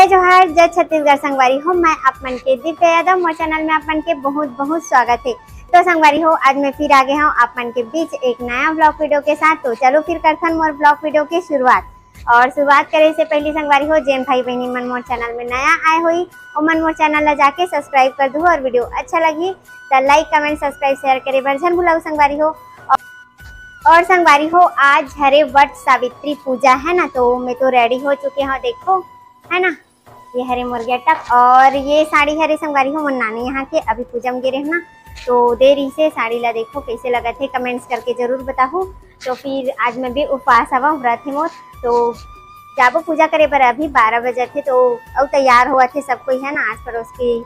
जय जोहार, जय छत्तीसगढ़। संगवारी हो, मैं आप मन के दिव्या यादव, मोर चैनल में आप मन के बहुत बहुत स्वागत है। तो संगवारी हो, आज मैं फिर आ गया हूँ आप मन के बीच एक नया ब्लॉग वीडियो के साथ। तो चलो फिर करथन मोर ब्लॉग वीडियो की शुरुआत। और शुरुआत करे से पहले संगवारी हो, जेन भाई बहनी मन मोर चैनल में नया आए हुई और मन मोर चैनल ला जाके सब्सक्राइब कर दू। और वीडियो अच्छा लगी तो लाइक कमेंट सब्सक्राइब शेयर करे बर झन भुलाऊ संगवारी हो। और संगवारी हो, आज हरे वट सावित्री पूजा है ना, तो मैं तो रेडी हो चुके हैं, देखो है ना, ये हरे मुर्गिया टक और ये साड़ी हरे संगवारी हो। मन नानी यहाँ के अभी पूजा में गिरे ना, तो देरी से साड़ी ला देखो कैसे लगा थे, कमेंट्स करके जरूर बताओ। तो फिर आज मैं भी उपवास हवा, व्रत है मोर, तो जाबो पूजा करे पर अभी 12 बजे थे, तो अब तैयार हुआ थे सब कोई है ना, आस पड़ोस की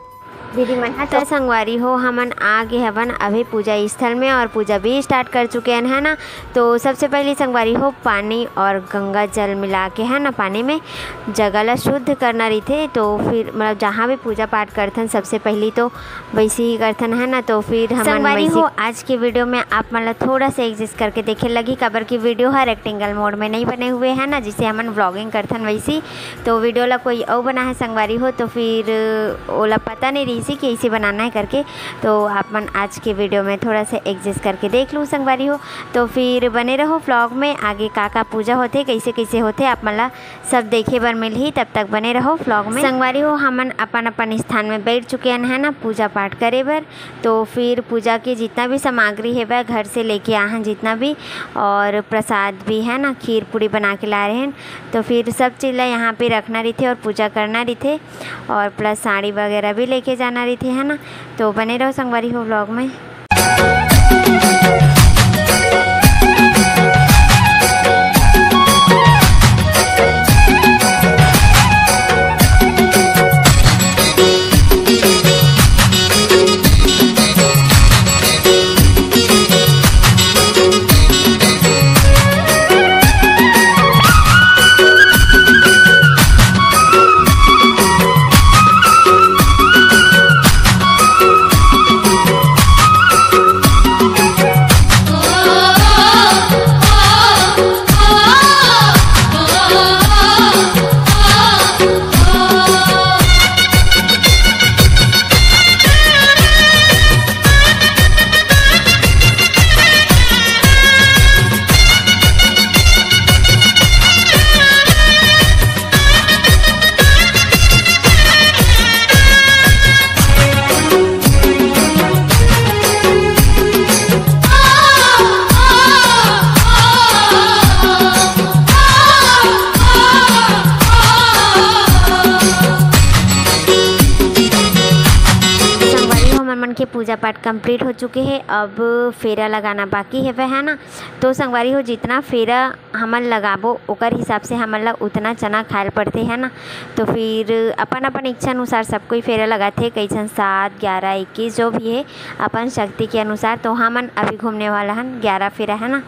दीदी मन है। तो संगवारी हो, हमन आगे हवन अभी पूजा स्थल में और पूजा भी स्टार्ट कर चुके हैं है ना। तो सबसे पहले संगवारी हो, पानी और गंगा जल मिला के है ना, पानी में जगह ला शुद्ध करना रही थे। तो फिर मतलब जहाँ भी पूजा पाठ करथन सबसे पहले तो वैसे ही करथन है ना। तो फिर हम संगवारी हो, आज की वीडियो में आप मतलब थोड़ा सा एडजस्ट करके देखे लगी, कबर की वीडियो है रेक्टेंगल मोड में नहीं बने हुए हैं ना, जिसे हमन व्लॉगिंग करथन वैसी। तो वीडियो ला कोई और बना है संगवारी हो, तो फिर ओला पता नहीं इसी के इसे बनाना है करके, तो आप मन आज के वीडियो में थोड़ा सा एडजस्ट करके देख लूँ संगवारी हो। तो फिर बने रहो व्लॉग में, आगे का पूजा होते कैसे कैसे होते आप मन ला सब देखे बर मिल ही, तब तक बने रहो व्लॉग में। संगवारी हो, हमन अपन अपन स्थान में बैठ चुके हैं है ना पूजा पाठ करे बर। तो फिर पूजा की जितना भी सामग्री है वह घर से लेके आए हैं जितना भी, और प्रसाद भी है ना, खीर पूड़ी बना के ला रहे हैं। तो फिर सब चीज़ यहाँ पे रखना रही थे और पूजा करना रही थे, और प्लस साड़ी वगैरह भी लेके जाना रही थी है ना। तो बने रहो संगवारी हो व्लॉग में। के पूजा पाठ कंप्लीट हो चुके हैं, अब फेरा लगाना बाकी है वह है ना। तो संगवारी हो, जितना फेरा हमन लगाबो ओकर हिसाब से हमन ला उतना चना खायल पड़ते है ना। तो फिर अपन अपन इच्छा अनुसार सब कोई फेरा लगाते, कई जन 7, 11, 21 जो भी है अपन शक्ति के अनुसार। तो हमन अभी घूमने वाला है 11 फेरा है ना।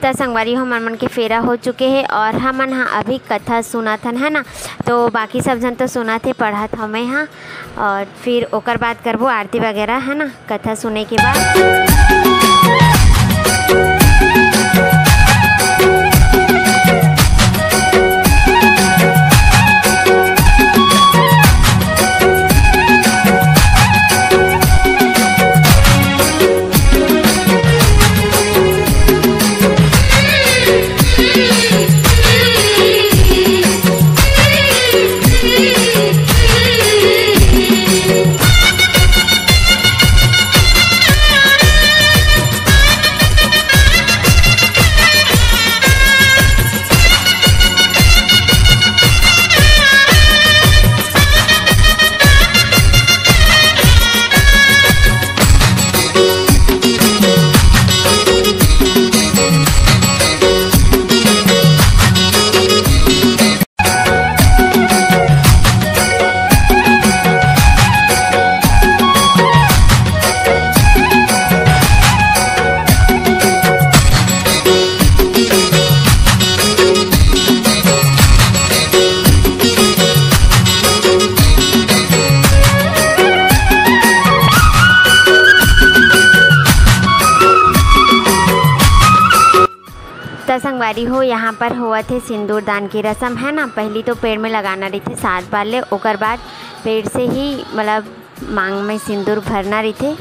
तो संगवारी हो मन के फेरा हो चुके हैं और हमन हाँ अभी कथा सुनत हन है ना। तो बाकी सब जन तो सुनत थे पढ़त हमें हाँ, और फिर ओकर बाद करबो आरती वगैरह है ना कथा सुने के बाद। तो संगवारी हो यहाँ पर हुआ थे सिंदूर दान की रस्म है ना। पहली तो पेड़ में लगाना रही थे 7 बार ले, ओकर बाद पेड़ से ही मतलब मांग में सिंदूर भरना रही थे।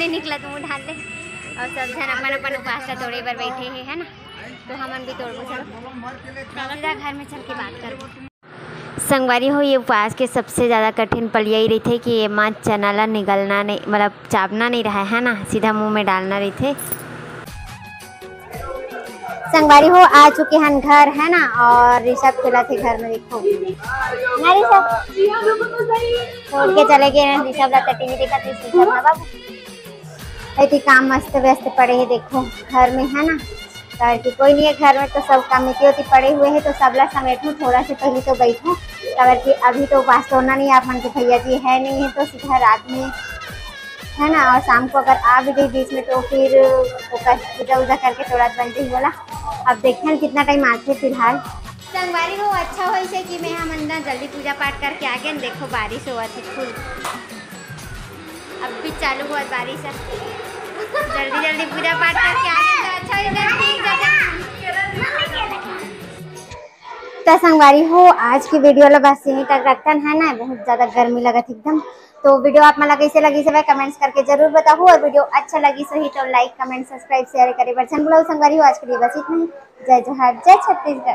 निकला तुम ढाल ले और सब जन अपन अपन उपास तोड़े पर बैठे है ना। तो हमन भी तोड़बो, चलो सीधा घर में चल के बात करबो। संगवारी हो ये उपवास के सबसे ज़्यादा कठिन पल यही रही थे कि ये माँ चना ला निगलना नहीं मतलब चापना नहीं रहा है ना, सीधा मुंह में डालना रही थे। संगवारी हो आ चुके हैं घर है ना, और ऋषभ खेला थे घर में, देखो ना ऋषभ छोड़ के चले गए। ऋषभ ला टीवी देखा थे ऋषभ ना बाबू ऐसी काम मस्त व्यस्त पड़े है देखो घर में है ना। कि कोई नहीं है घर में तो सब कमेटी होती पड़े हुए हैं, तो सबला समेटूँ थोड़ा से पहले तो बैठूँ, अगर कि अभी तो उपवास तोड़ना नहीं आप मन के भैया जी है नहीं है तो सीधा रात में है ना, और शाम को अगर आ भी गई बीच में तो फिर पूजा वूजा करके तोड़ा बन जाए बोला। अब देखते हैं कितना टाइम आते फिलहाल। संगवारी हो अच्छा हो से कि मैं हम अंदर जल्दी पूजा पाठ करके आ गए। देखो बारिश हुआ थी फुल, अब भी चालू हुआ बारिश, जल्दी जल्दी पूजा पाठ करके आ गए तो अच्छा तो संगवारी हो आज की वीडियो ला बस यहीं तक रखन है ना, बहुत ज़्यादा गर्मी लगा थी एकदम। तो वीडियो आप मला कैसे लगी सब कमेंट्स करके जरूर बताओ, और वीडियो अच्छा लगी सही तो लाइक कमेंट सब्सक्राइब शेयर करे बच्चन बुलाओ। संगवारी हो आज के लिए बस इतना ही। जय जोहार, जय छत्तीसगढ़।